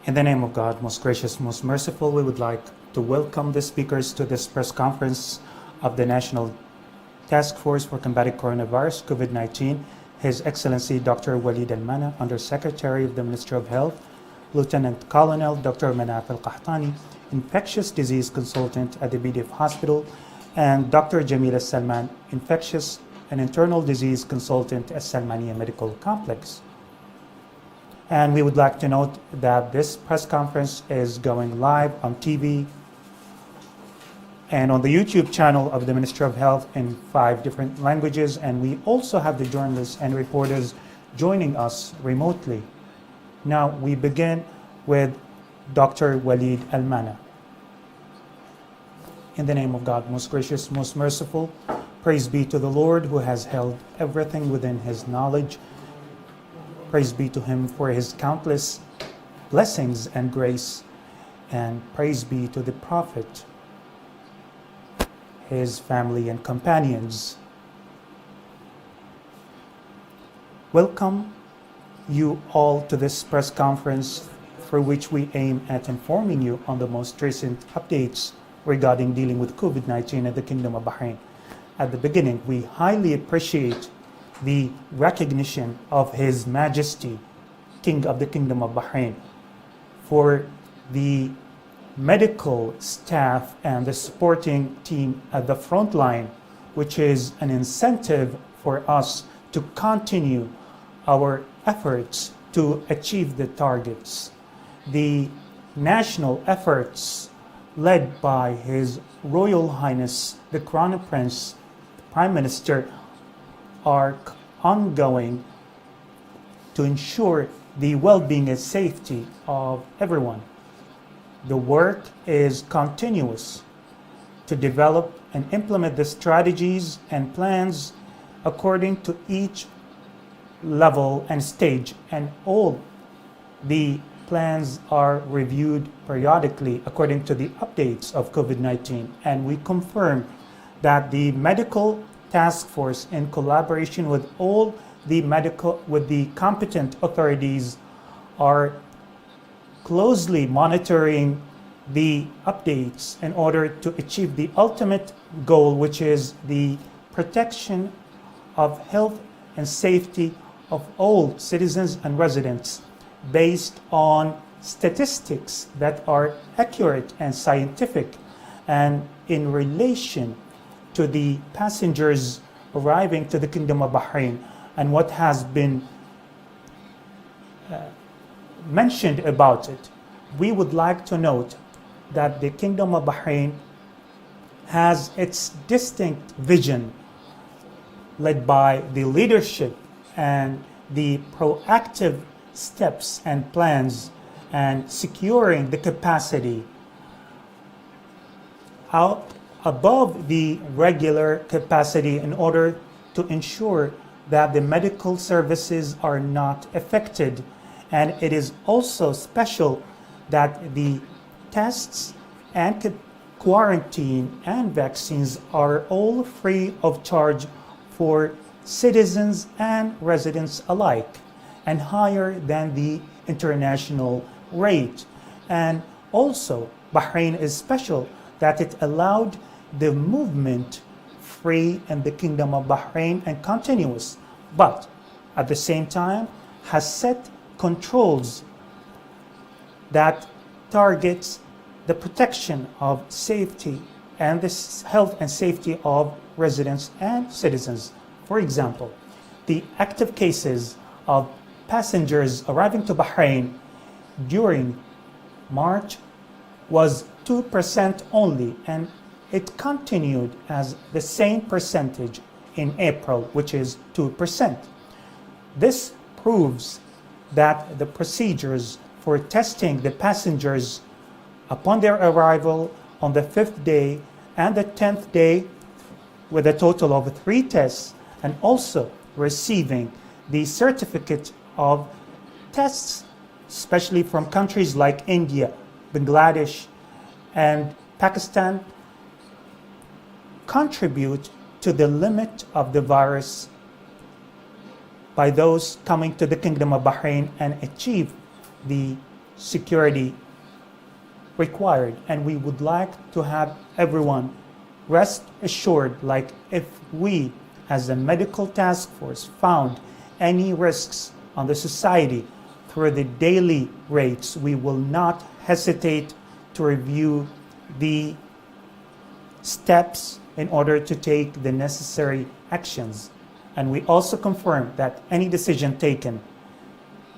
In the name of God, most gracious, most merciful, we would like to welcome the speakers to this press conference of the National Taskforce for Combating Coronavirus, COVID-19, His Excellency Dr. Walid Al-Mana, Undersecretary of the Ministry of Health, Lieutenant Colonel Dr. Manaf Al-Qahtani, Infectious Disease Consultant at the BDF Hospital, and Dr. Jamila Salman, Infectious and Internal Disease Consultant at Salmania Medical Complex. And we would like to note that this press conference is going live on TV and on the YouTube channel of the Ministry of Health in 5 different languages. And we also have the journalists and reporters joining us remotely. Now we begin with Dr. Walid Al-Mana. In the name of God, most gracious, most merciful, praise be to the Lord who has held everything within his knowledge. Praise be to him for his countless blessings and grace, and praise be to the Prophet, his family and companions. Welcome you all to this press conference, for which we aim at informing you on the most recent updates regarding dealing with COVID-19 in the Kingdom of Bahrain. At the beginning, we highly appreciate the recognition of His Majesty, King of the Kingdom of Bahrain, for the medical staff and the supporting team at the front line, which is an incentive for us to continue our efforts to achieve the targets. The national efforts led by His Royal Highness, the Crown Prince, the Prime Minister, are ongoing to ensure the well-being and safety of everyone. The work is continuous to develop and implement the strategies and plans according to each level and stage, and all the plans are reviewed periodically according to the updates of COVID-19. And we confirm that the medical task force, in collaboration with all the competent authorities, are closely monitoring the updates in order to achieve the ultimate goal, which is the protection of health and safety of all citizens and residents based on statistics that are accurate and scientific, and in relation to the passengers arriving to the Kingdom of Bahrain and what has been mentioned about it. We would like to note that the Kingdom of Bahrain has its distinct vision, led by the leadership and the proactive steps and plans, and securing the capacity out above the regular capacity in order to ensure that the medical services are not affected. And it is also special that the tests and quarantine and vaccines are all free of charge for citizens and residents alike, and higher than the international rate. And also, Bahrain is special that it allowed the movement free in the Kingdom of Bahrain and continuous, but at the same time has set controls that targets the protection of safety and the health and safety of residents and citizens. For example, the active cases of passengers arriving to Bahrain during March was 2% only, and it continued as the same percentage in April, which is 2%. This proves that the procedures for testing the passengers upon their arrival on the 5th day and the 10th day, with a total of 3 tests, and also receiving the certificate of tests, especially from countries like India, Bangladesh, and Pakistan, contribute to the limit of the virus by those coming to the Kingdom of Bahrain and achieve the security required, and we would like to have everyone rest assured, like if we as a medical task force found any risks on the society through the daily rates, we will not hesitate to review the steps in order to take the necessary actions. And we also confirm that any decision taken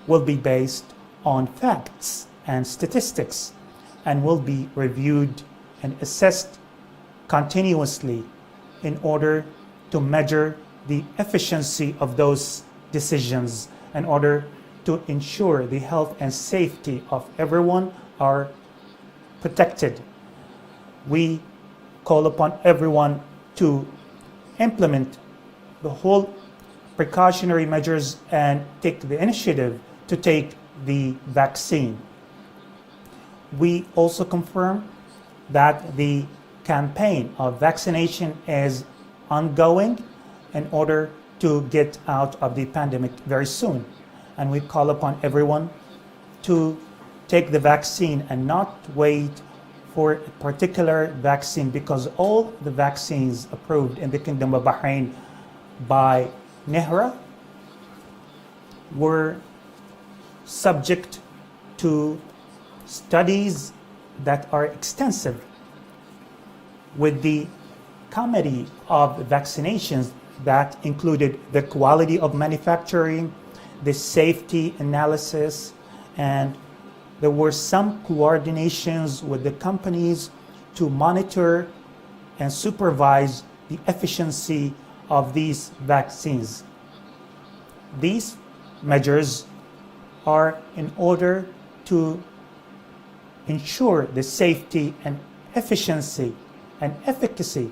will be based on facts and statistics and will be reviewed and assessed continuously in order to measure the efficiency of those decisions in order to ensure the health and safety of everyone are protected. We call upon everyone to implement the whole precautionary measures and take the initiative to take the vaccine. We also confirm that the campaign of vaccination is ongoing in order to get out of the pandemic very soon. And we call upon everyone to take the vaccine and not wait for a particular vaccine, because all the vaccines approved in the Kingdom of Bahrain by NEHRA were subject to studies that are extensive with the committee of vaccinations that included the quality of manufacturing, the safety analysis, and there were some coordinations with the companies to monitor and supervise the efficiency of these vaccines. These measures are in order to ensure the safety and efficiency and efficacy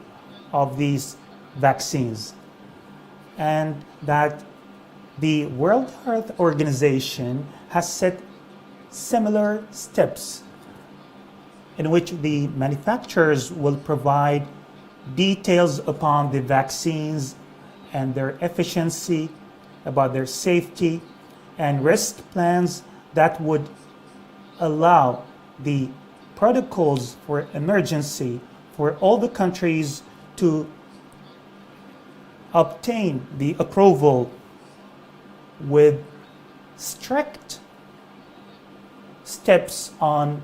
of these vaccines, and that the World Health Organization has set similar steps in which the manufacturers will provide details upon the vaccines and their efficiency, about their safety, and risk plans that would allow the protocols for emergency for all the countries to obtain the approval with strict steps on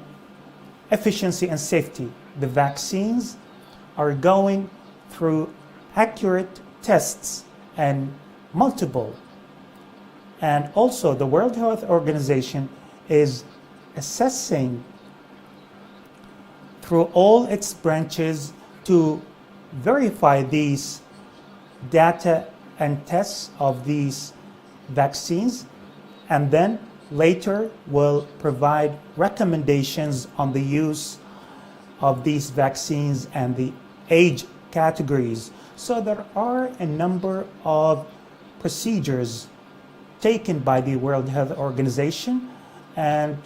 efficiency and safety. The vaccines are going through accurate tests and multiple. And also the World Health Organization is assessing through all its branches to verify these data and tests of these vaccines, and then later will provide recommendations on the use of these vaccines and the age categories. So there are a number of procedures taken by the World Health Organization, and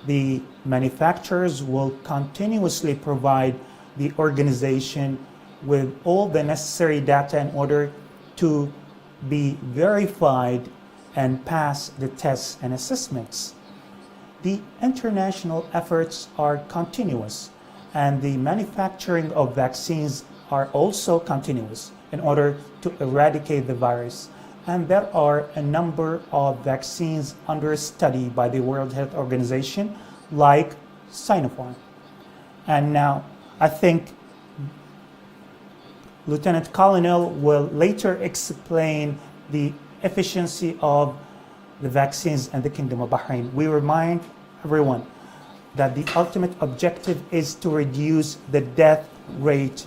the manufacturers will continuously provide the organization with all the necessary data in order to be verified and pass the tests and assessments. The international efforts are continuous, and the manufacturing of vaccines are also continuous in order to eradicate the virus. And there are a number of vaccines under study by the World Health Organization, like Sinopharm. And now I think Lieutenant Colonel will later explain the efficiency of the vaccines in the Kingdom of Bahrain. We remind everyone that the ultimate objective is to reduce the death rate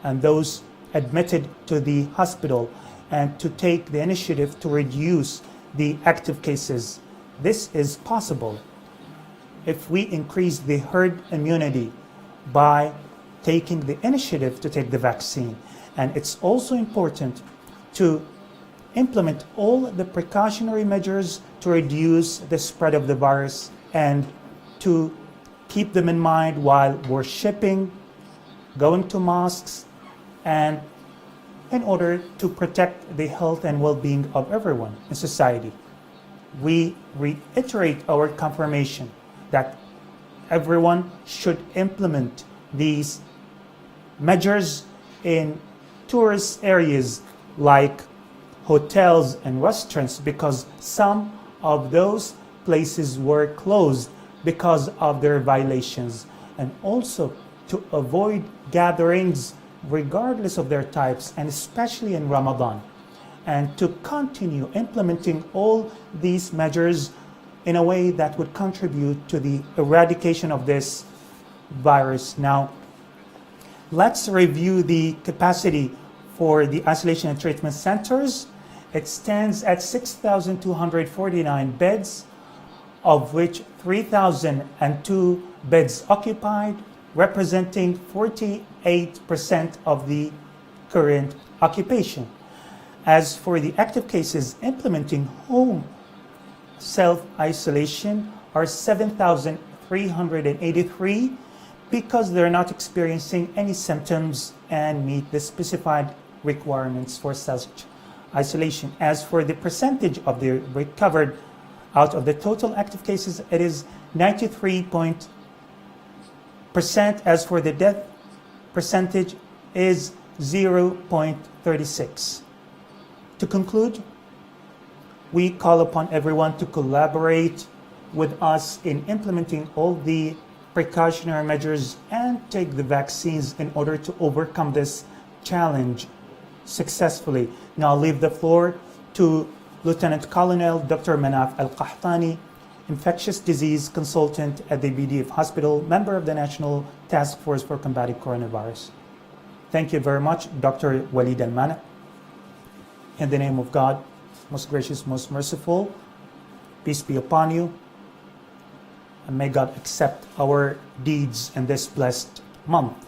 and those admitted to the hospital, and to take the initiative to reduce the active cases. This is possible if we increase the herd immunity by taking the initiative to take the vaccine. And it's also important to implement all the precautionary measures to reduce the spread of the virus and to keep them in mind while worshipping, going to mosques, and in order to protect the health and well-being of everyone in society. We reiterate our confirmation that everyone should implement these measures in tourist areas like hotels and restaurants, because some of those places were closed because of their violations, and also to avoid gatherings regardless of their types, and especially in Ramadan, and to continue implementing all these measures in a way that would contribute to the eradication of this virus. Now, let's review the capacity for the isolation and treatment centers. It stands at 6,249 beds, of which 3,002 beds occupied, representing 48% of the current occupation. As for the active cases implementing home self-isolation are 7,383 because they're not experiencing any symptoms and meet the specified requirements for self-isolation. As for the percentage of the recovered out of the total active cases, it is 93%. As for the death percentage is 0.36. To conclude, we call upon everyone to collaborate with us in implementing all the precautionary measures and take the vaccines in order to overcome this challenge successfully. Now I'll leave the floor to Lieutenant Colonel Dr. Manaf Al-Qahtani, infectious disease consultant at the BDF Hospital, member of the National Taskforce for combating coronavirus. Thank you very much, Dr. Walid Al-Mana. In the name of God, most gracious, most merciful, peace be upon you, and may God accept our deeds in this blessed month.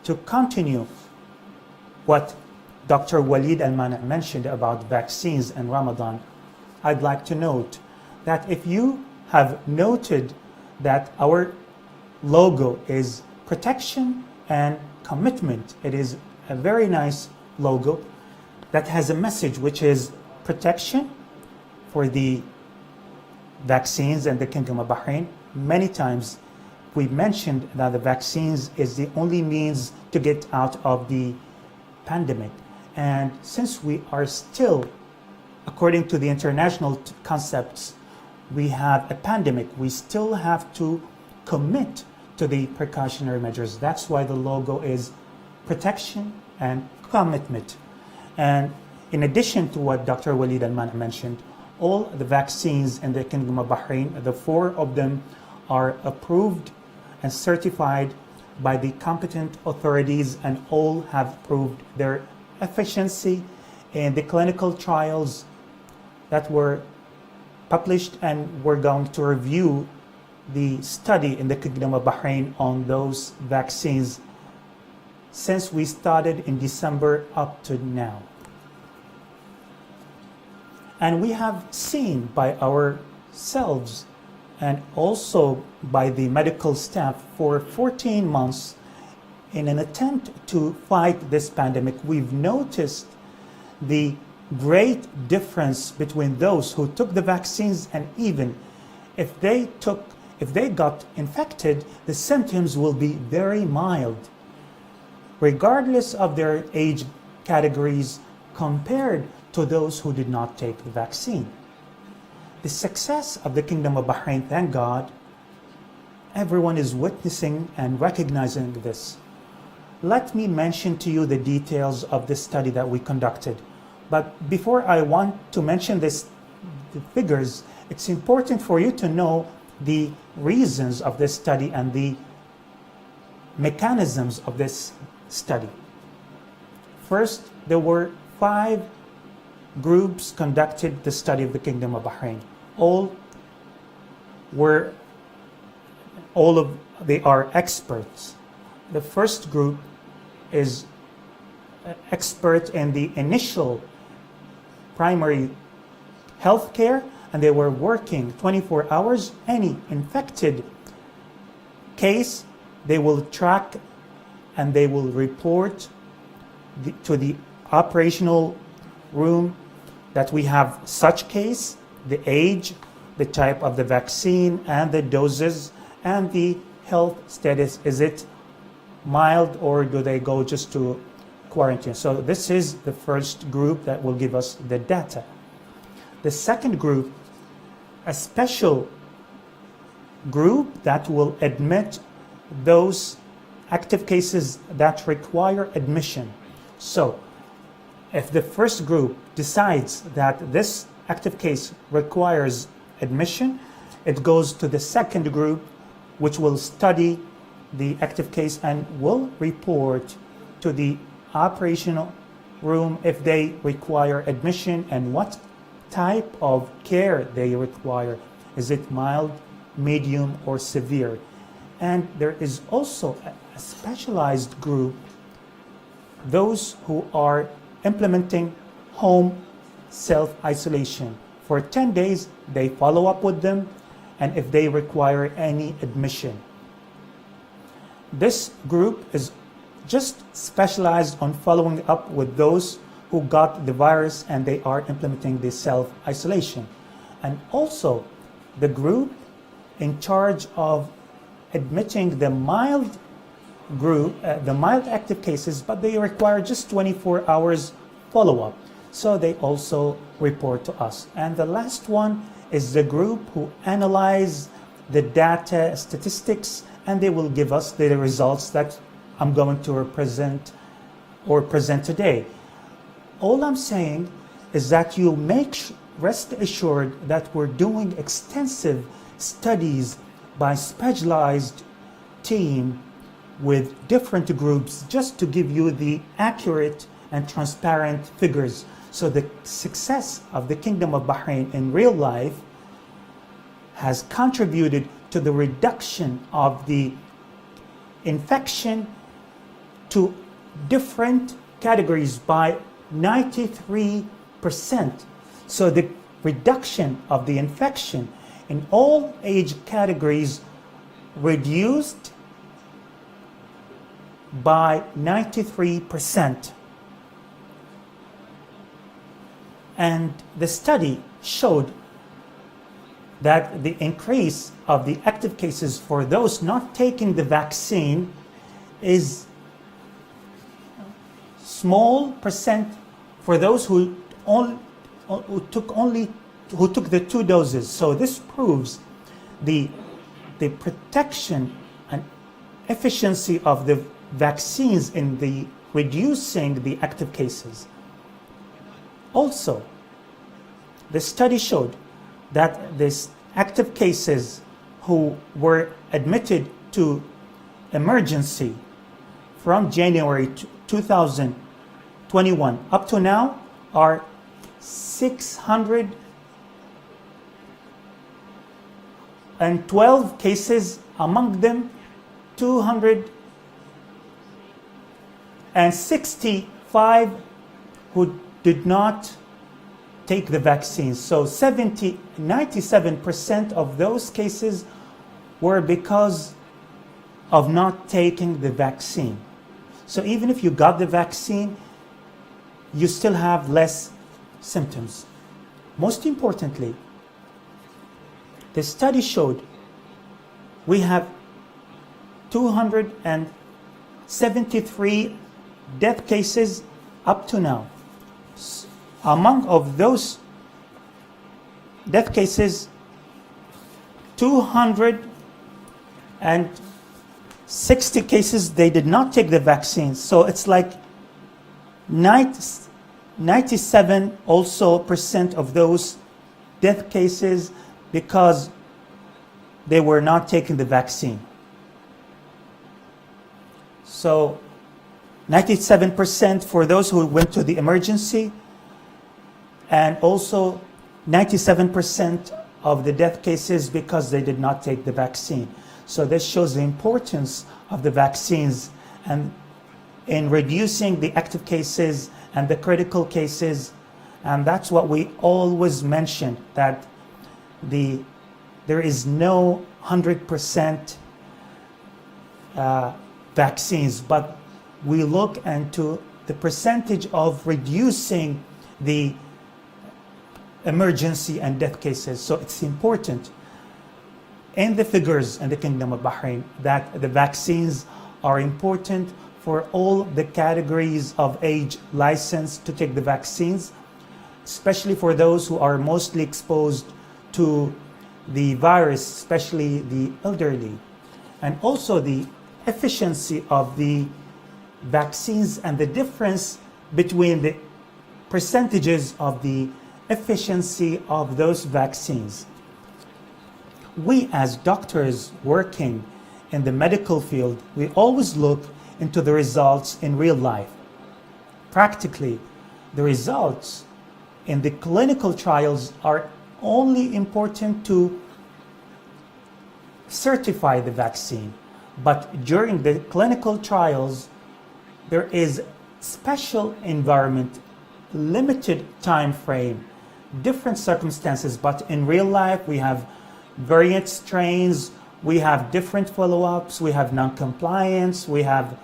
To continue what Dr. Walid Al-Mana mentioned about vaccines and Ramadan, I'd like to note that if you have noted that our logo is protection and commitment, it is a very nice logo that has a message which is protection for the vaccines and the Kingdom of Bahrain. Many times we mentioned that the vaccines is the only means to get out of the pandemic. And since we are still, according to the international concepts, we have a pandemic, we still have to commit to the precautionary measures. That's why the logo is protection and commitment. And in addition to what Dr. Walid Al-Mana mentioned, all the vaccines in the Kingdom of Bahrain, the 4 of them are approved and certified by the competent authorities, and all have proved their efficiency in the clinical trials that were published, and we're going to review the study in the Kingdom of Bahrain on those vaccines since we started in December up to now. And we have seen by ourselves and also by the medical staff for 14 months in an attempt to fight this pandemic, we've noticed the great difference between those who took the vaccines, and even if they got infected, the symptoms will be very mild, regardless of their age categories, compared to those who did not take the vaccine. The success of the Kingdom of Bahrain, thank God, everyone is witnessing and recognizing this. Let me mention to you the details of this study that we conducted. But before I want to mention the figures, it's important for you to know the reasons of this study and the mechanisms of this study. First, there were 5 groups conducted the study of the Kingdom of Bahrain. They are experts. The first group is expert in the initial primary health care, and they were working 24 hours. Any infected case, they will track and they will report to the operational room that we have such case, the age, the type of the vaccine and the doses and the health status. Is it mild or do they go just to quarantine? So this is the first group that will give us the data. The second group, a special group that will admit those active cases that require admission. So if the first group decides that this active case requires admission, it goes to the second group, which will study the active case and will report to the operational room if they require admission and what type of care they require. Is it mild, medium, or severe? And there is also a specialized group, those who are implementing home self-isolation. For 10 days, they follow up with them, and if they require any admission. This group is just specialized on following up with those who got the virus and they are implementing the self-isolation. And also the group in charge of admitting the mild group, the mild active cases, but they require just 24 hours follow-up. So they also report to us. And the last one is the group who analyze the data statistics, and they will give us the results that I'm going to present today. All I'm saying is that you rest assured that we're doing extensive studies by specialized team with different groups just to give you the accurate and transparent figures. So the success of the Kingdom of Bahrain in real life has contributed to the reduction of the infection to different categories by 93%. So the reduction of the infection in all age categories reduced by 93%. And the study showed that the increase of the active cases for those not taking the vaccine is small percent for those who took the 2 doses. So this proves the protection and efficiency of the vaccines in the reducing the active cases. Also, the study showed that these active cases who were admitted to emergency from January 2021 up to now are 612 cases, among them 265 who did not take the vaccine. So 97% of those cases were because of not taking the vaccine. So even if you got the vaccine, you still have less symptoms. Most importantly, the study showed we have 273 death cases up to now. Among of those death cases, 260 cases, they did not take the vaccine. So it's like 97 also percent of those death cases because they were not taking the vaccine. So 97% for those who went to the emergency, and also 97% of the death cases because they did not take the vaccine. So this shows the importance of the vaccines and in reducing the active cases and the critical cases. And that's what we always mention, that there is no 100% vaccines, but we look into the percentage of reducing the emergency and death cases. So it's important in the figures in the Kingdom of Bahrain that the vaccines are important for all the categories of age licensed to take the vaccines, especially for those who are mostly exposed to the virus, especially the elderly. And also the efficiency of the vaccines and the difference between the percentages of the efficiency of those vaccines. We as doctors working in the medical field, we always look into the results in real life. Practically, the results in the clinical trials are only important to certify the vaccine. But during the clinical trials, there is special environment, limited time frame, different circumstances. But in real life, we have variant strains, we have different follow-ups, we have non-compliance, we have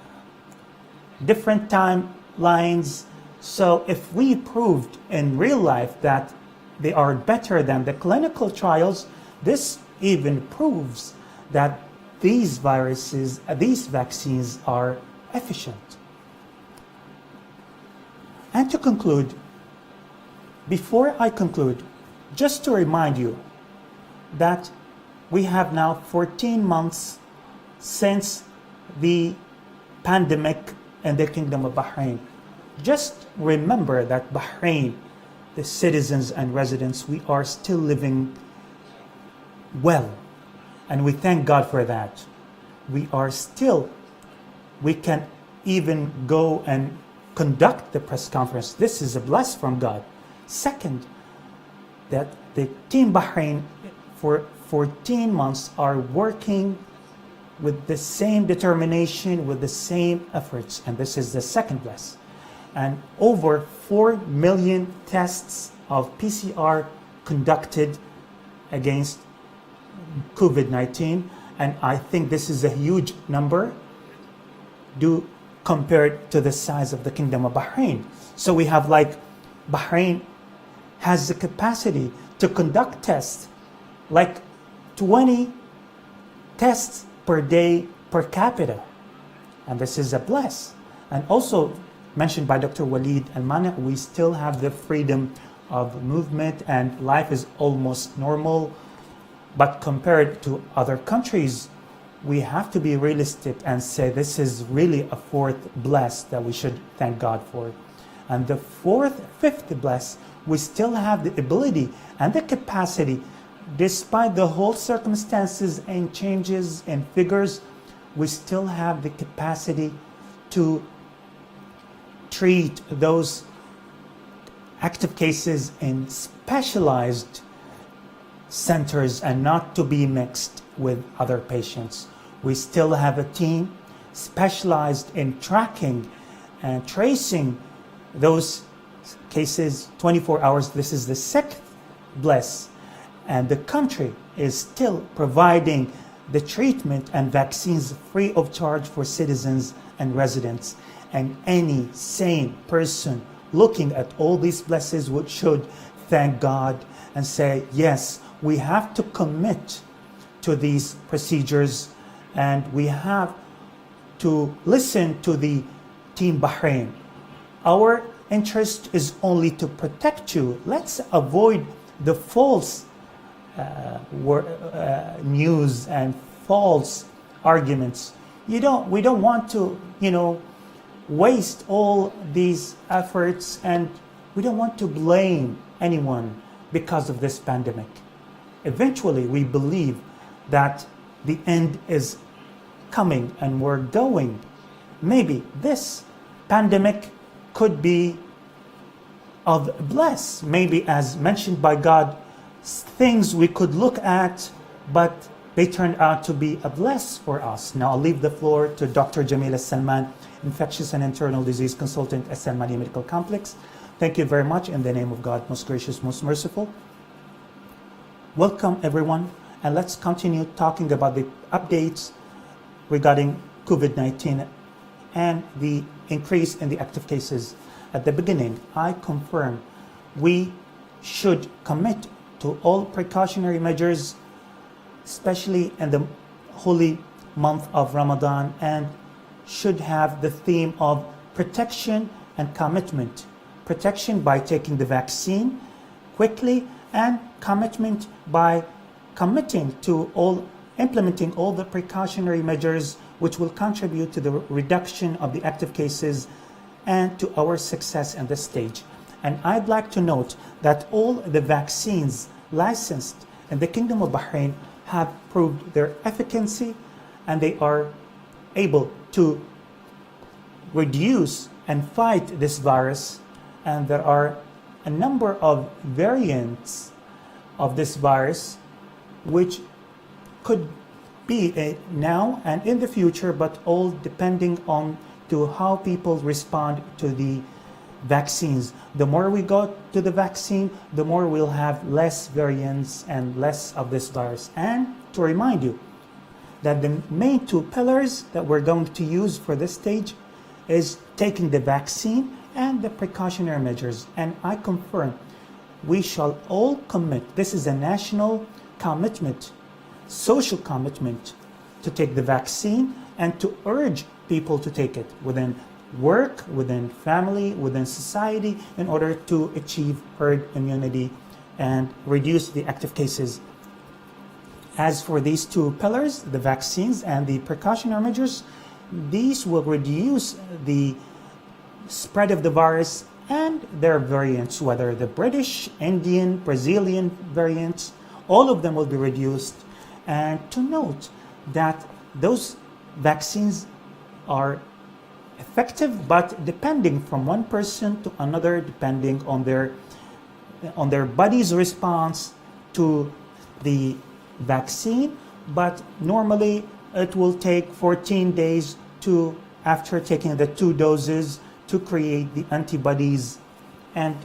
different timelines. So if we proved in real life that they are better than the clinical trials, this even proves that these viruses, these vaccines are efficient. And to conclude, before I conclude, just to remind you that we have now 14 months since the pandemic in the Kingdom of Bahrain. Just remember that Bahrain, the citizens and residents, we are still living well. And we thank God for that. We can even go and conduct the press conference. This is a blessing from God. Second, that the Team Bahrain for 14 months are working with the same determination, with the same efforts. And this is the second blessing. And over 4 million tests of PCR conducted against COVID-19. And I think this is a huge number compared to the size of the Kingdom of Bahrain. So we have Bahrain has the capacity to conduct tests, 20 tests per day per capita. And this is a bless. And also mentioned by Dr. Walid Al-Mani, we still have the freedom of movement and life is almost normal. But compared to other countries, we have to be realistic and say this is really a fourth bless that we should thank God for. And the fifth bless, we still have the ability and the capacity, despite the whole circumstances and changes in figures, we still have the capacity to treat those active cases in specialized centers and not to be mixed with other patients. We still have a team specialized in tracking and tracing those cases 24 hours. This is the sixth bless. And the country is still providing the treatment and vaccines free of charge for citizens and residents. And any sane person looking at all these blessings should thank God and say, yes, we have to commit to these procedures and we have to listen to the Team Bahrain. Our interest is only to protect you. Let's avoid the false news and false arguments. We don't want to, waste all these efforts, and we don't want to blame anyone because of this pandemic. Eventually, we believe that the end is coming and we're going. Maybe this pandemic could be of bless, maybe as mentioned by God, things we could look at, but they turned out to be a bless for us. Now I'll leave the floor to Dr. Jamila Salman, Infectious and Internal Disease Consultant at Salmania Medical Complex. Thank you very much in the name of God, most gracious, most merciful. Welcome everyone, and let's continue talking about the updates regarding COVID-19 and the increase in the active cases. At the beginning, I confirm we should commit to all precautionary measures, especially in the holy month of Ramadan, and should have the theme of protection and commitment. Protection by taking the vaccine quickly, and commitment by committing to implementing all the precautionary measures which will contribute to the reduction of the active cases and to our success in this stage. And I'd like to note that all the vaccines licensed in the Kingdom of Bahrain have proved their efficacy, and they are able to reduce and fight this virus. And there are a number of variants of this virus which could be now and in the future, but all depending on to how people respond to the vaccines. The more we go to the vaccine, the more we'll have less variants and less of this virus. And to remind you that the main two pillars that we're going to use for this stage is taking the vaccine and the precautionary measures. And I confirm we shall all commit. This is a national commitment, social commitment, to take the vaccine and to urge people to take it within work, within family, within society, in order to achieve herd immunity and reduce the active cases. As for these two pillars, the vaccines and the precautionary measures, these will reduce the spread of the virus and their variants, whether the British, Indian, Brazilian variants, all of them will be reduced. And to note that those vaccines are effective, but depending from one person to another, depending on their body's response to the vaccine. But normally it will take 14 days to, after taking the 2 doses, to create the antibodies, and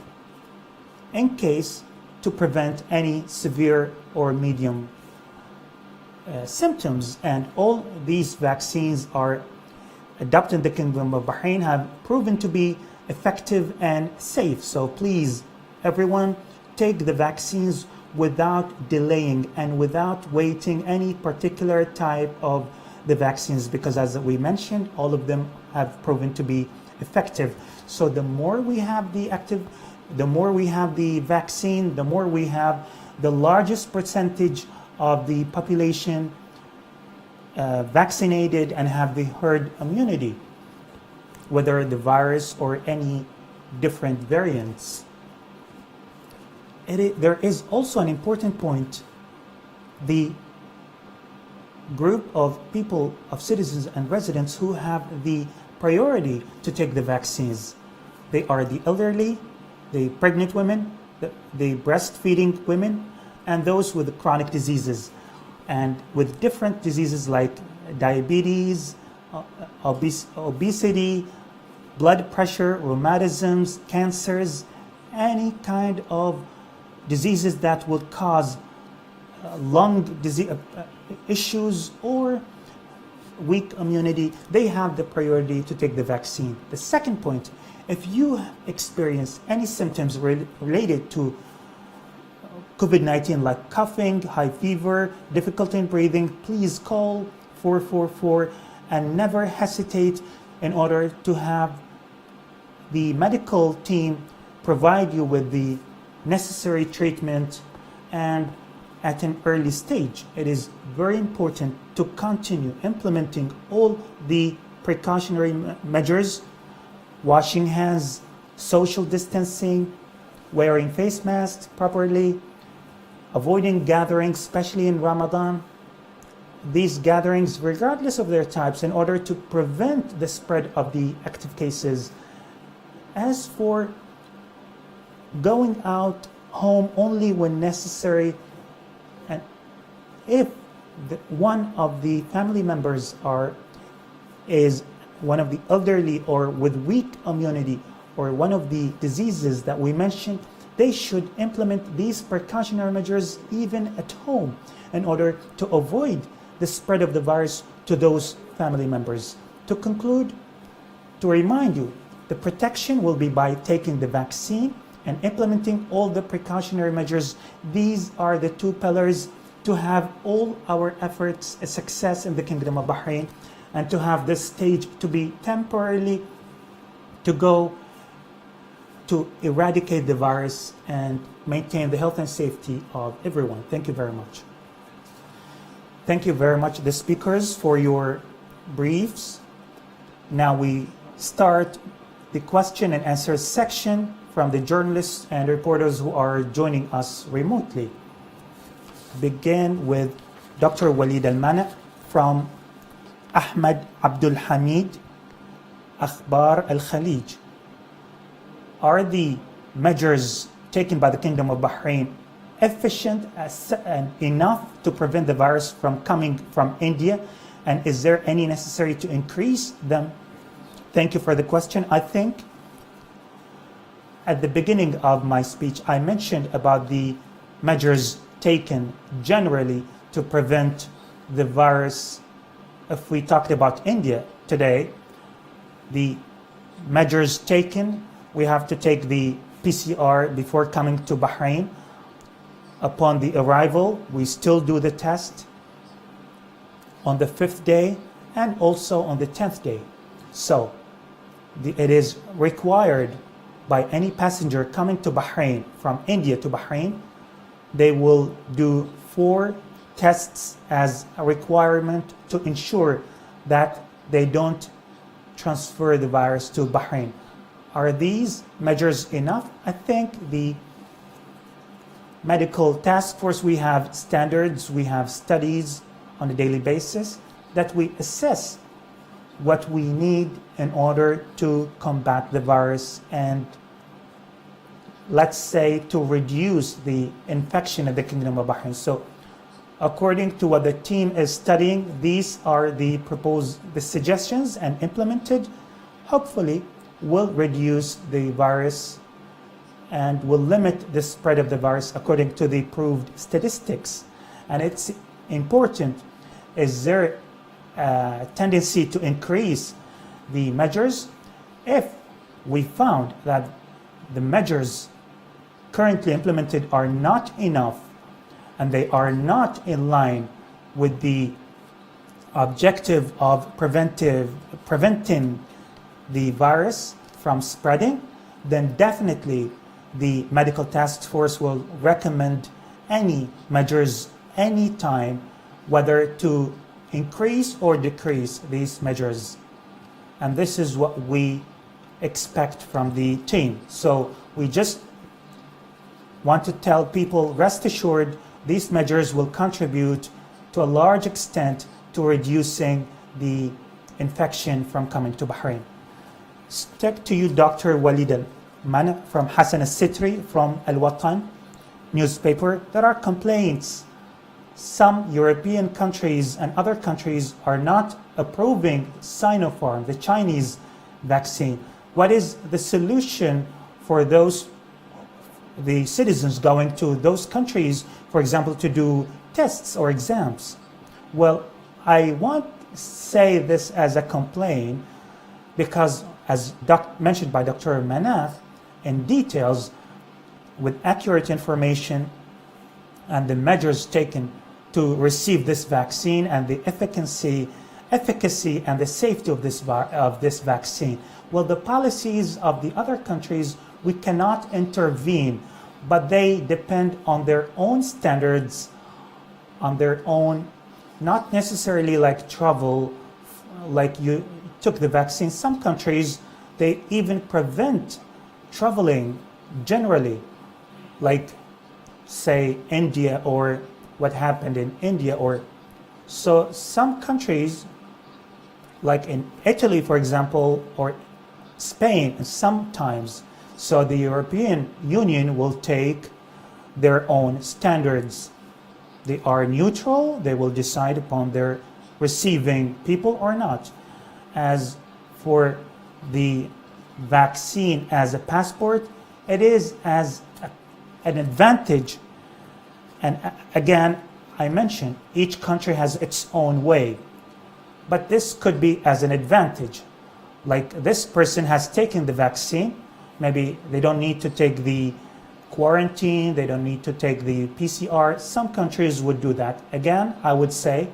in case to prevent any severe or medium symptoms. And all these vaccines are adopted in the Kingdom of Bahrain, have proven to be effective and safe. So please, everyone, take the vaccines without delaying and without waiting any particular type of the vaccines, because as we mentioned, all of them have proven to be effective. So the more we have the vaccine, the more we have the largest percentage of the population vaccinated and have the herd immunity, whether the virus or any different variants. There is also an important point. The group of people, of citizens and residents who have the priority to take the vaccines, they are the elderly, the pregnant women, the breastfeeding women, and those with chronic diseases and with different diseases like diabetes, obesity, blood pressure, rheumatisms, cancers, any kind of diseases that would cause lung disease issues or weak immunity. They have the priority to take the vaccine. The second point, if you experience any symptoms related to COVID-19 like coughing, high fever, difficulty in breathing, please call 444 and never hesitate in order to have the medical team provide you with the necessary treatment. And at an early stage, it is very important to continue implementing all the precautionary measures: washing hands, social distancing, wearing face masks properly, avoiding gatherings, especially in Ramadan. These gatherings, regardless of their types, in order to prevent the spread of the active cases. As for going out home only when necessary, and if one of the family members is one of the elderly or with weak immunity or one of the diseases that we mentioned, they should implement these precautionary measures even at home in order to avoid the spread of the virus to those family members. To conclude, to remind you, the protection will be by taking the vaccine and implementing all the precautionary measures. These are the two pillars to have all our efforts a success in the Kingdom of Bahrain, and to have this stage to be temporarily to go to eradicate the virus and maintain the health and safety of everyone. Thank you very much. Thank you very much, the speakers, for your briefs. Now we start the question and answer section from the journalists and reporters who are joining us remotely. Begin with Dr. Walid Al-Mana from Ahmed Abdul Hamid, Akhbar Al-Khalij. Are the measures taken by the Kingdom of Bahrain efficient and enough to prevent the virus from coming from India? And is there any necessary to increase them? Thank you for the question. I think at the beginning of my speech, I mentioned about the measures taken generally to prevent the virus. If we talked about India today, the measures taken, we have to take the PCR before coming to Bahrain. Upon the arrival, we still do the test on the 5th day and also on the 10th day. So it is required by any passenger coming to Bahrain from India to Bahrain. They will do 4 tests as a requirement to ensure that they don't transfer the virus to Bahrain. Are these measures enough? I think the Medical Taskforce, we have standards, we have studies on a daily basis that we assess what we need in order to combat the virus and, let's say, to reduce the infection in the Kingdom of Bahrain. So according to what the team is studying, these are the suggestions, and implemented, hopefully will reduce the virus and will limit the spread of the virus according to the proved statistics. And it's important, is there a tendency to increase the measures? If we found that the measures currently implemented are not enough and they are not in line with the objective of preventing the virus from spreading, then definitely the Medical Task Force will recommend any measures anytime, whether to increase or decrease these measures. And this is what we expect from the team. So we just want to tell people, rest assured, these measures will contribute to a large extent to reducing the infection from coming to Bahrain. Stick to you, Dr. Walid Al-Mana from Hassan Al-Sitri from Al-Watan newspaper. There are complaints. Some European countries and other countries are not approving Sinopharm, the Chinese vaccine. What is the solution for the citizens going to those countries, for example, to do tests or exams? Well, I won't say this as a complaint because, as mentioned by Dr. Manaf, in details, with accurate information and the measures taken to receive this vaccine and the efficacy and the safety of this vaccine. Well, the policies of the other countries, we cannot intervene, but they depend on their own standards, on their own, not necessarily like travel, like you took the vaccine. Some countries, they even prevent traveling generally, like say India, or what happened in India. Or so some countries, like in Italy, for example, or Spain, sometimes. So the European Union will take their own standards. They are neutral. They will decide upon their receiving people or not. As for the vaccine as a passport, it is as an advantage. And again, I mentioned each country has its own way, but this could be as an advantage. Like this person has taken the vaccine, Maybe they don't need to take the quarantine, they don't need to take the PCR. Some countries would do that. Again, I would say,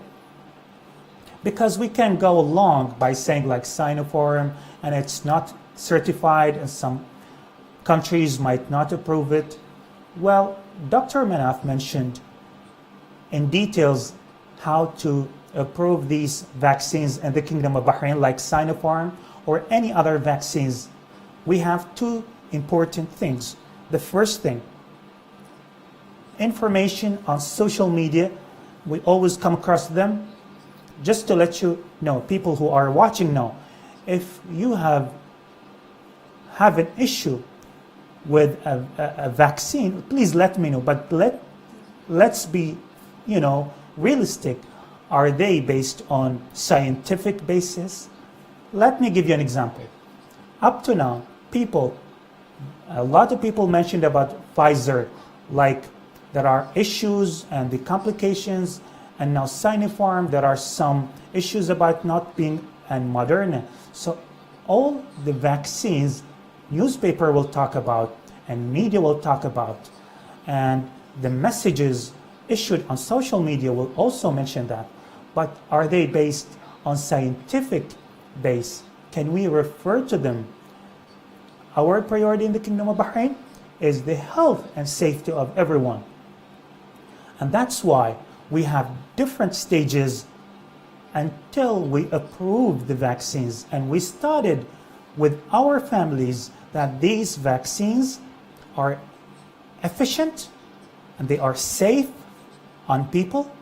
because we can go along by saying like Sinopharm and it's not certified and some countries might not approve it. Well, Dr. Manaf mentioned in details how to approve these vaccines in the Kingdom of Bahrain, like Sinopharm or any other vaccines. We have two important things. The first thing, information on social media, we always come across them. Just to let you know, people who are watching know, if you have an issue with a vaccine, please let me know. But let's be, realistic. Are they based on scientific basis? Let me give you an example. Up to now, a lot of people mentioned about Pfizer, like there are issues and the complications, and now Sinopharm, there are some issues about not being, and Moderna. So all the vaccines, newspaper will talk about, and media will talk about, and the messages issued on social media will also mention that. But are they based on scientific base? Can we refer to them? Our priority in the Kingdom of Bahrain is the health and safety of everyone. And that's why we have different stages until we approve the vaccines. And we started with our families that these vaccines are efficient and they are safe on people.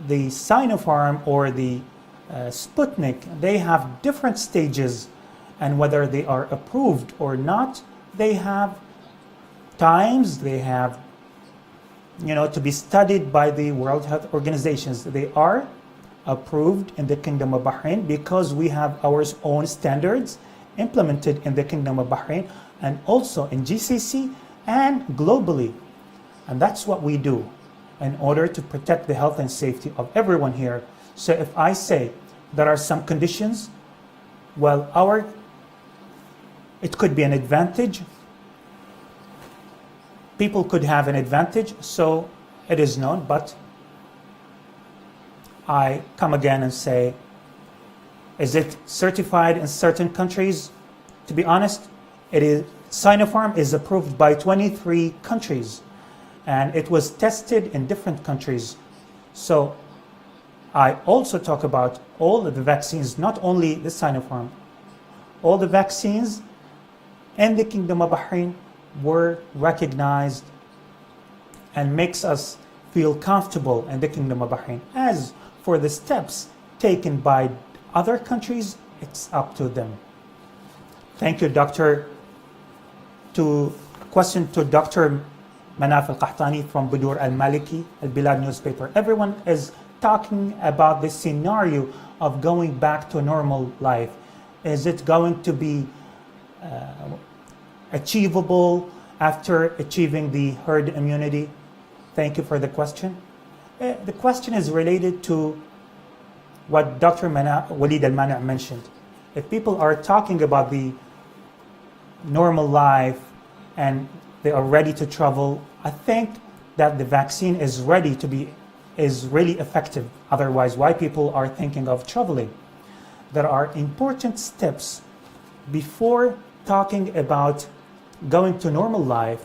The Sinopharm or the Sputnik, they have different stages, and whether they are approved or not, they have times, they have to be studied by the World Health Organizations. They are approved in the Kingdom of Bahrain because we have our own standards implemented in the Kingdom of Bahrain and also in GCC and globally. And that's what we do in order to protect the health and safety of everyone here. So if I say there are some conditions, well, it could be an advantage. People could have an advantage, so it is known, but I come again and say, is it certified in certain countries? To be honest, Sinopharm is approved by 23 countries, and it was tested in different countries. So I also talk about all of the vaccines, not only the Sinopharm. All the vaccines in the Kingdom of Bahrain were recognized and makes us feel comfortable in the Kingdom of Bahrain. As for the steps taken by other countries, it's up to them. Thank you, Doctor. Question to Dr. Manaf Al-Qahtani from Budur Al-Maliki, Al-Bilad newspaper. Everyone is talking about the scenario of going back to normal life. Is it going to be achievable after achieving the herd immunity? Thank you for the question. The question is related to what Dr. Walid Al-Mani' mentioned. If people are talking about the normal life and they are ready to travel, I think that the vaccine is really effective. Otherwise, why people are thinking of traveling? There are important steps before talking about going to normal life.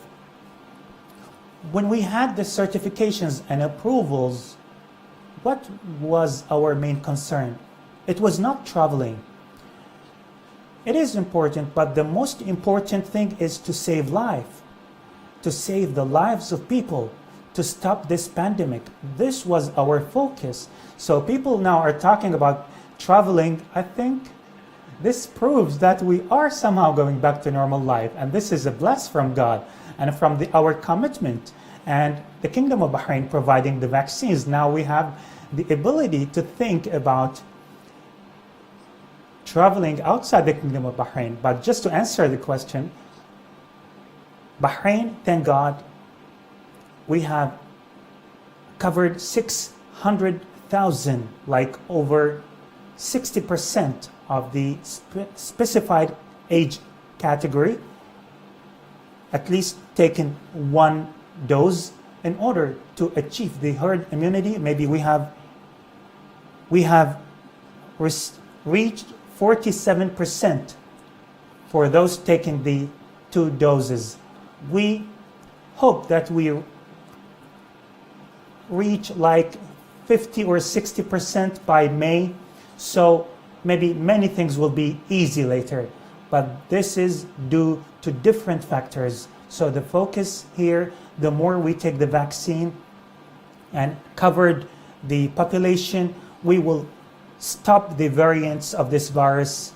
When we had the certifications and approvals, what was our main concern? It was not traveling. It is important, but the most important thing is to save life, to save the lives of people, to stop this pandemic. This was our focus. So people now are talking about traveling. I think this proves that we are somehow going back to normal life, and this is a bless from God and from our commitment and the Kingdom of Bahrain providing the vaccines. Now we have the ability to think about traveling outside the Kingdom of Bahrain. But just to answer the question, Bahrain, thank God, we have covered 600,000, like over 60% of the specified age category at least taken one dose in order to achieve the herd immunity. Maybe we have reached 47% for those taking the 2 doses. We hope that we reach like 50 or 60% by May. So maybe many things will be easy later, but this is due to different factors. So the focus here, the more we take the vaccine and covered the population, we will stop the variants of this virus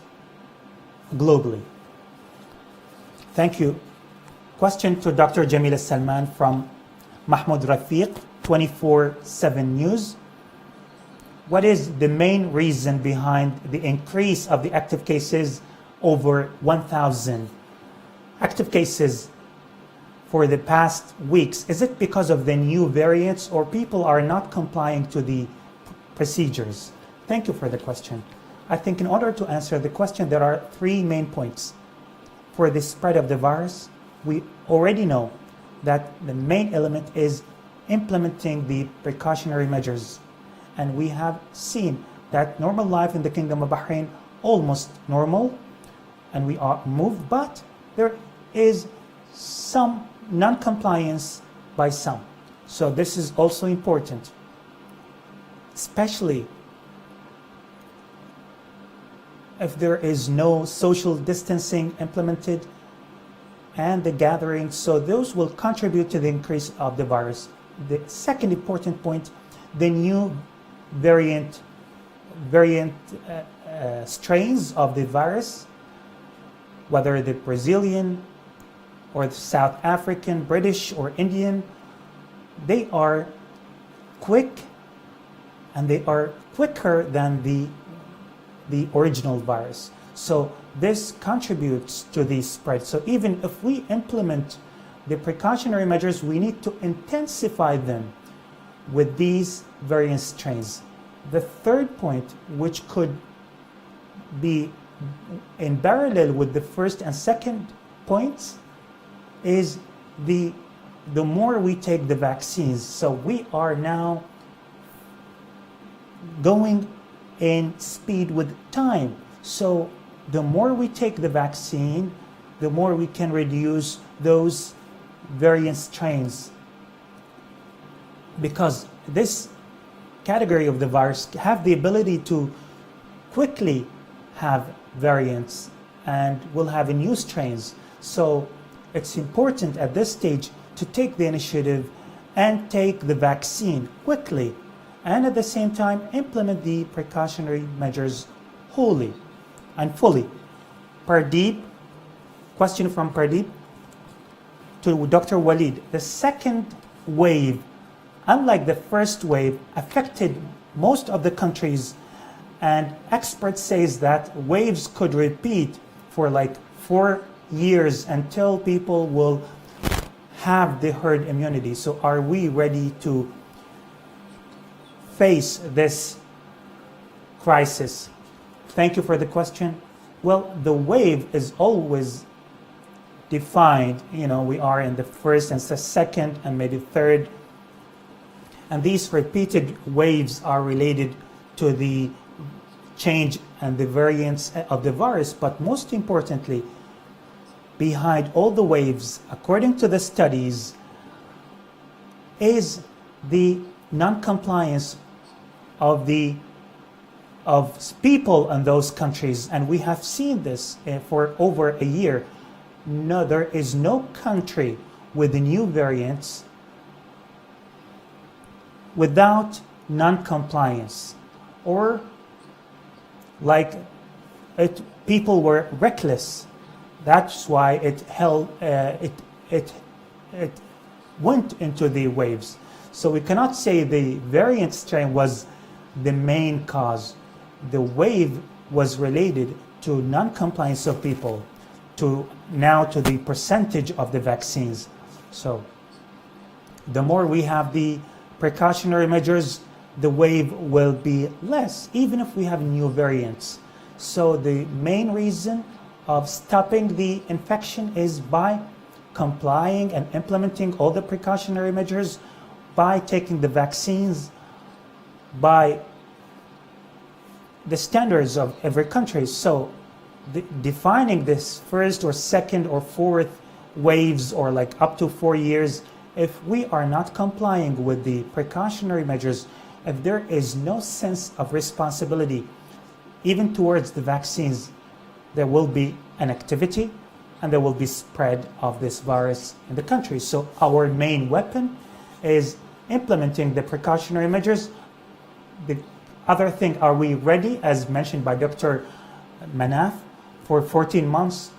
globally. Thank you. Question to Dr. Jamila Salman from Mahmoud Rafiq, 24/7 News. What is the main reason behind the increase of the active cases over 1,000 active cases for the past weeks? Is it because of the new variants or people are not complying to the procedures? Thank you for the question. I think in order to answer the question, there are 3 main points. For the spread of the virus, we already know that the main element is implementing the precautionary measures. And we have seen that normal life in the Kingdom of Bahrain almost normal, and we are moved, but there is some non-compliance by some. So this is also important, especially if there is no social distancing implemented and the gatherings, so those will contribute to the increase of the virus. The second important point, the new variant strains of the virus, whether the Brazilian or the South African, British or Indian, they are quick and they are quicker than the original virus. So this contributes to the spread. So even if we implement the precautionary measures, we need to intensify them with these variant strains. The third point, which could be in parallel with the first and second points, is the more we take the vaccines. So we are now going in speed with time. So the more we take the vaccine, the more we can reduce those variant strains, because this category of the virus have the ability to quickly have variants and will have new strains. So it's important at this stage to take the initiative and take the vaccine quickly, and at the same time implement the precautionary measures wholly and fully. Pardeep, question from Pardeep to Dr. Walid. The second wave, unlike the first wave, affected most of the countries, and experts says that waves could repeat for like 4 years until people will have the herd immunity. So are we ready to face this crisis? Thank you for the question. Well, the wave is always defined, we are in the first and the second and maybe third, and these repeated waves are related to the change and the variants of the virus. But most importantly, behind all the waves, according to the studies, is the non-compliance of people in those countries. And we have seen this for over a year. No, there is no country with the new variants without non-compliance, or people were reckless. That's why it went into the waves. So we cannot say the variant strain was the main cause. The wave was related to non-compliance of people, to the percentage of the vaccines. So the more we have the precautionary measures, the wave will be less, even if we have new variants. So the main reason of stopping the infection is by complying and implementing all the precautionary measures, by taking the vaccines, by the standards of every country. So defining this first or second or fourth waves, or like up to 4 years, if we are not complying with the precautionary measures, if there is no sense of responsibility even towards the vaccines, there will be an activity and there will be spread of this virus in the country. So our main weapon is implementing the precautionary measures. The other thing, are we ready? As mentioned by Dr. Manaf, for 14 months,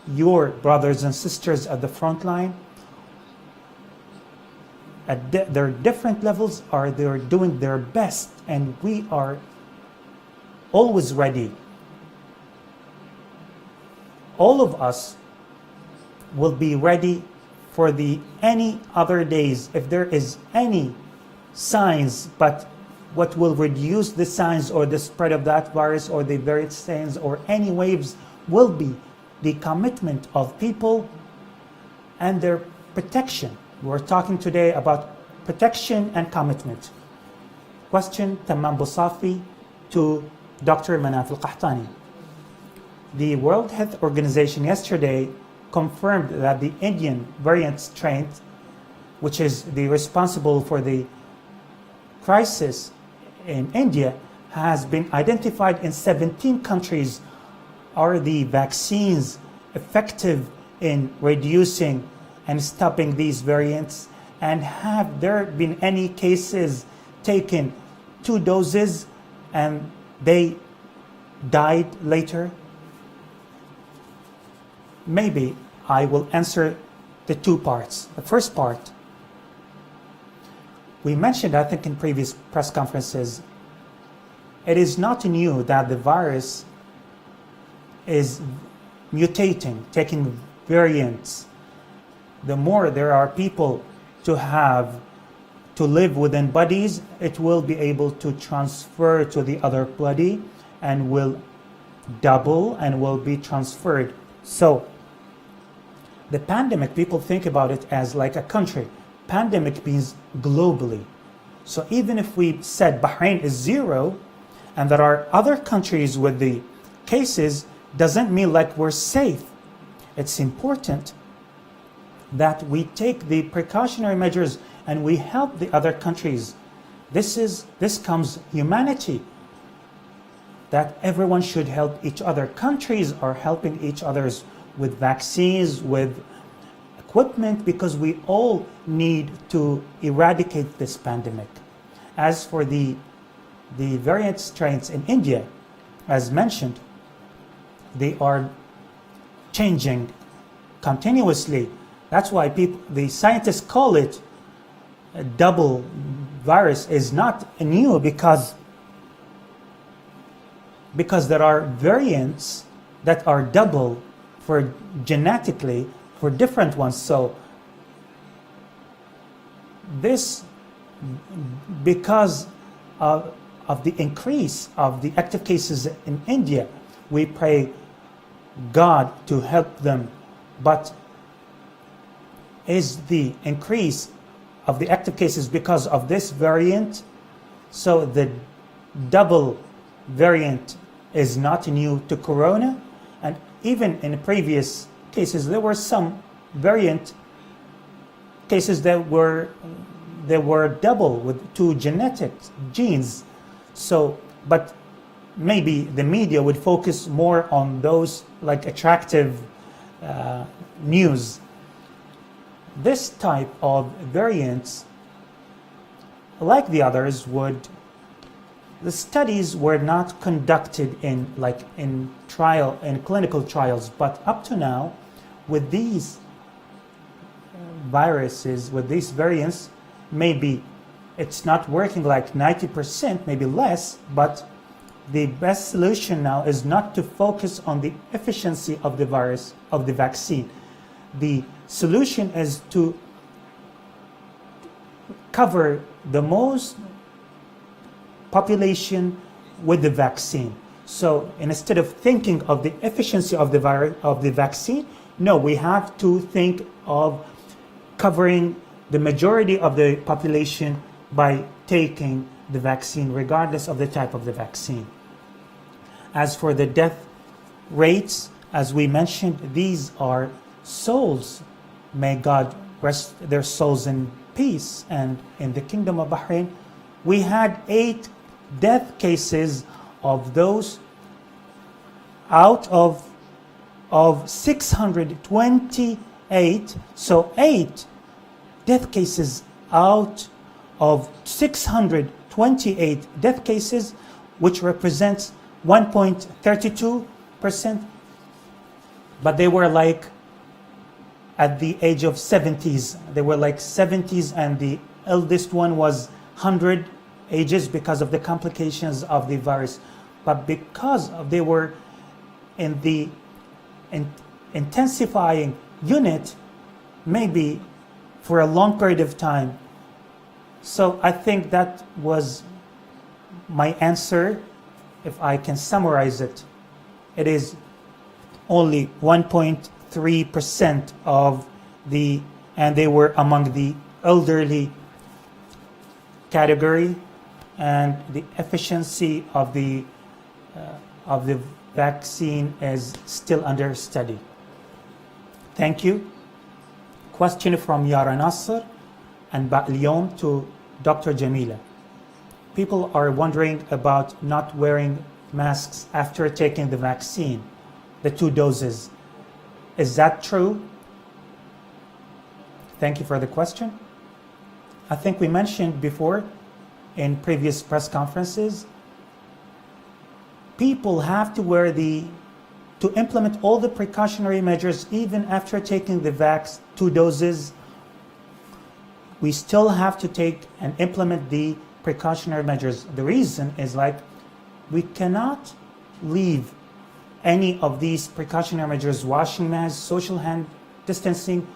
your brothers and sisters at the front line, at their different levels, they're doing their best, and we are always ready. All of us will be ready for any other days if there is any signs, but what will reduce the signs or the spread of that virus or the variant strains or any waves will be the commitment of people and their protection. We're talking today about protection and commitment. Question Tamam Busafi to Dr. Manaf Al-Qahtani. The World Health Organization yesterday confirmed that the Indian variant strain, which is the responsible for the crisis in India, has been identified in 17 countries. Are the vaccines effective in reducing and stopping these variants? And have there been any cases taken 2 doses and they died later? Maybe I will answer the 2 parts. The first part, we mentioned, I think, in previous press conferences, it is not new that the virus is mutating, taking variants. The more there are people to live within bodies, it will be able to transfer to the other body and will double and will be transferred. So the pandemic, people think about it as like a country. Pandemic means globally. So even if we said Bahrain is 0 and there are other countries with the cases, doesn't mean like we're safe. It's important that we take the precautionary measures and we help the other countries. This comes humanity, that everyone should help each other. Countries are helping each others with vaccines, with equipment, because we all need to eradicate this pandemic. As for the variant strains in India, as mentioned, they are changing continuously. That's why the scientists call it a double virus. Is not new because there are variants that are double for genetically for different ones. So this, because of the increase of the active cases in India, we pray God to help them. But is the increase of the active cases because of this variant? So the double variant is not new to corona, and even in previous cases there were some variant cases that were double with 2 genetic genes. So, but maybe the media would focus more on those like attractive news. This type of variants, like the others, the studies were not conducted in clinical trials, but up to now, with these viruses, with these variants, maybe it's not working like 90%, maybe less, but the best solution now is not to focus on the efficiency of the virus, of the vaccine. The solution is to cover the most population with the vaccine. So instead of thinking of the efficiency of the vaccine, no, we have to think of covering the majority of the population by taking the vaccine, regardless of the type of the vaccine. As for the death rates, as we mentioned, these are souls. May God rest their souls in peace. And in the Kingdom of Bahrain, we had 8 death cases of those out of 628. So 8 death cases out of 628 death cases, which represents 1.32%, but they were like at the age of 70s. They were like 70s, and the eldest one was 100 ages because of the complications of the virus. But because they were in the intensifying unit, maybe for a long period of time. So I think that was my answer. If I can summarize it, it is only 1.3% of the, and they were among the elderly category, and the efficiency of the vaccine is still under study. Thank you. Question from Yara Nasser and Ba'al to Dr. Jamila. People are wondering about not wearing masks after taking the vaccine, the 2 doses. Is that true? Thank you for the question. I think we mentioned before in previous press conferences, people have to to implement all the precautionary measures even after taking the 2 doses. We still have to take and implement the precautionary measures. The reason is we cannot leave any of these precautionary measures, washing masks, social hand distancing,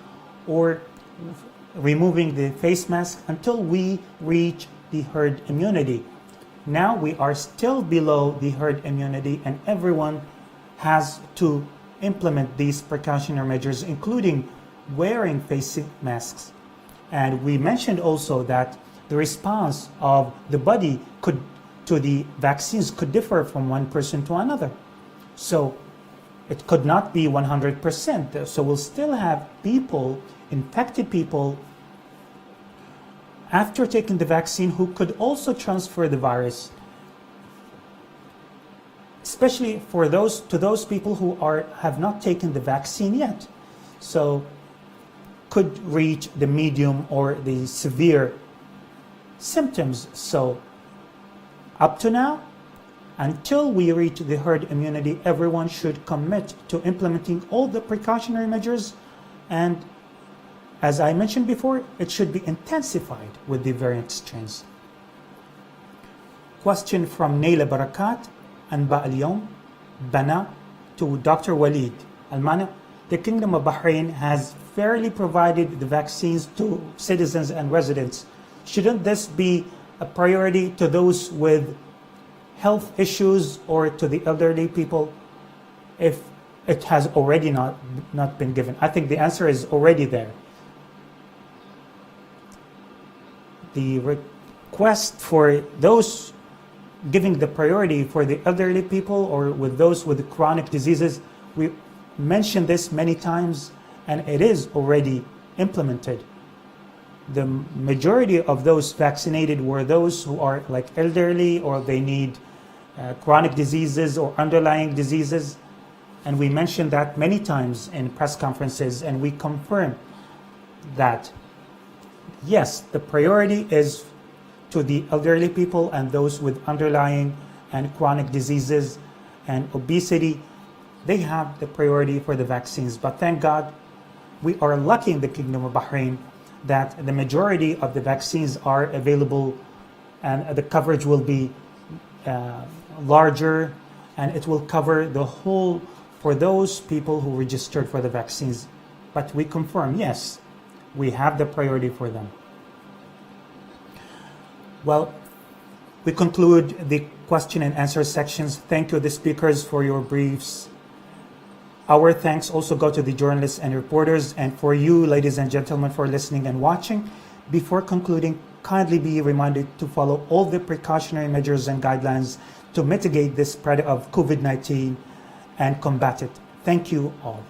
or removing the face mask, until we reach the herd immunity. Now we are still below the herd immunity, and everyone has to implement these precautionary measures, including wearing face masks. And we mentioned also that the response of the body to the vaccines could differ from one person to another. So it could not be 100%. So we'll still have people, infected people, after taking the vaccine who could also transfer the virus, especially for those people who have not taken the vaccine yet. So could reach the medium or the severe symptoms. So up to now, until we reach the herd immunity, everyone should commit to implementing all the precautionary measures, and as I mentioned before, it should be intensified with the variant strains. Question from Naila Barakat and Ba'al Bana to Dr. Walid Almana. The Kingdom of Bahrain has fairly provided the vaccines to citizens and residents. Shouldn't this be a priority to those with health issues or to the elderly people if it has already not been given? I think the answer is already there. The request for those giving the priority for the elderly people or with those with chronic diseases, we mentioned this many times, and it is already implemented. The majority of those vaccinated were those who are elderly, or they need chronic diseases or underlying diseases. And we mentioned that many times in press conferences, and we confirm that, yes, the priority is to the elderly people and those with underlying and chronic diseases and obesity. They have the priority for the vaccines. But thank God, we are lucky in the Kingdom of Bahrain that the majority of the vaccines are available, and the coverage will be larger, and it will cover the whole for those people who registered for the vaccines. But we confirm, yes, we have the priority for them. Well, We conclude the question and answer sections. Thank you, the speakers, for your briefs. Our thanks also go to the journalists and reporters, and for you, ladies and gentlemen, for listening and watching. Before concluding, kindly be reminded to follow all the precautionary measures and guidelines to mitigate the spread of COVID-19 and combat it. Thank you all.